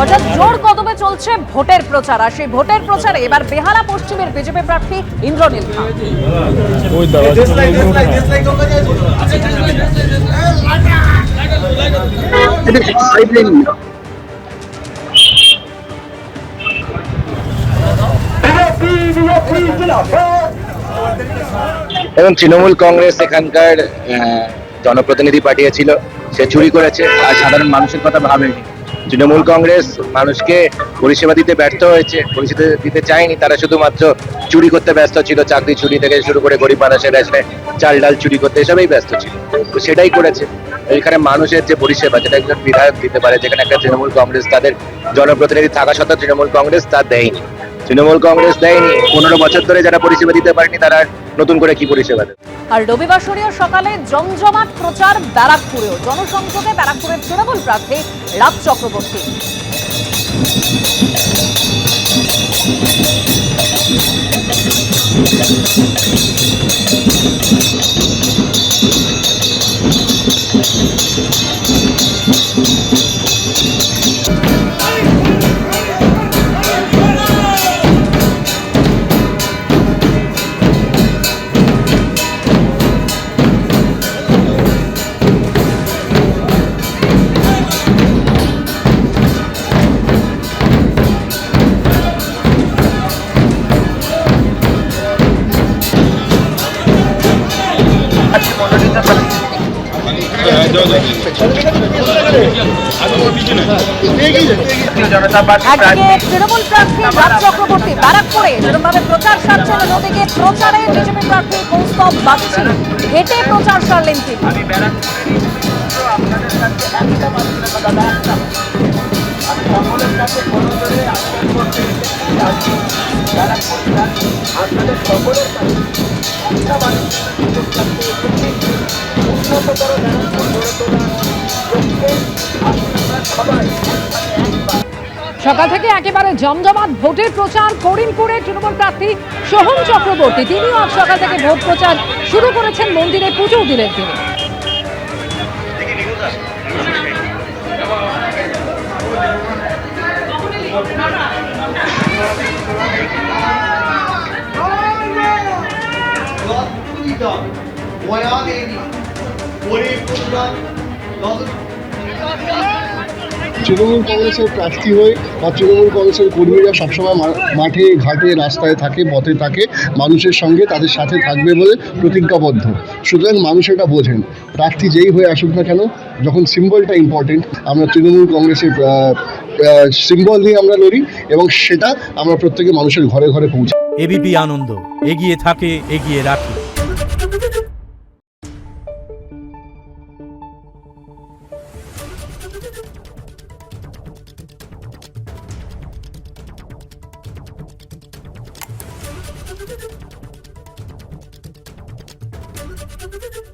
অর্থাৎ জোর কদমে চলছে ভোটের প্রচার, আর সেই ভোটের প্রচারে এবার বেহালা পশ্চিমের বিজেপি প্রার্থী ইন্দ্রনীল খাঁ। এবং তৃণমূল কংগ্রেস এখানকার জনপ্রতিনিধি পাঠিয়েছিল, সে চুরি করেছে আর সাধারণ মানুষের কথা ভাবেনি। তৃণমূল কংগ্রেস মানুষকে পরিষেবা দিতে ব্যর্থ হয়েছে, পরিষেবা দিতে চায়নি, তারা শুধুমাত্র চুরি করতে ব্যস্ত ছিল। চাকরি চুরি থেকে শুরু করে গরিব মানুষের রেশনে চাল ডাল চুরি করতে এসবেই ব্যস্ত ছিল, তো সেটাই করেছে। এখানে মানুষের যে পরিষেবা, যেটা একজন বিধায়ক দিতে পারে, যেখানে একটা তৃণমূল কংগ্রেস তাদের জনপ্রতিনিধি থাকা সত্ত্বেও তৃণমূল কংগ্রেস তা দেয়নি। তৃণমূল কংগ্রেস দেয়নি, 15 বছর ধরে যারা পরিষেবা দিতে পারেনি তারা নতুন করে কি পরিষেবা দেবে। আর রবিবাসরীয় সকালে জমজমাট প্রচার ব্যারাকপুরেও। জনসংযোগে ব্যারাকপুরের তৃণমূল প্রার্থী রাজ চক্রবর্তী। একদিকে তৃণমূল প্রার্থী রাজ চক্রবর্তী ব্যারাকপুরে যেরকমভাবে প্রচার সারছেন, অন্যদিকে প্রচারে বিজেপি প্রার্থী কৌস্তব বাগচি হেঁটে প্রচার সারলেন তিনি। সকাল থেকে একেবারে জমজমাট ভোটের প্রচার করিমপুরে তৃণমূল প্রার্থী সোহম চক্রবর্তী, তিনিও আজ সকাল থেকে ভোট প্রচার শুরু করেছেন, মন্দিরে পুজো দিলেন তিনি। তৃণমূল কংগ্রেসের প্রার্থী হয়ে বা তৃণমূল কংগ্রেসের কর্মীরা সবসময় মাঠে ঘাটে রাস্তায় থাকে, পথে থাকে, মানুষের সঙ্গে তাদের সাথে থাকবে বলে প্রতিজ্ঞাবদ্ধ। সুতরাং মানুষ এটা বোঝেন, প্রার্থী যেই হয়ে আসুক না কেন, যখন সিম্বলটা ইম্পর্টেন্ট, আমরা তৃণমূল কংগ্রেসের সিম্বল নিয়ে আমরা লড়ি এবং সেটা আমরা প্রত্যেকে মানুষের ঘরে ঘরে পৌঁছে। এবিপি আনন্দ, এগিয়ে থাকে, এগিয়ে রাখে। Thank you.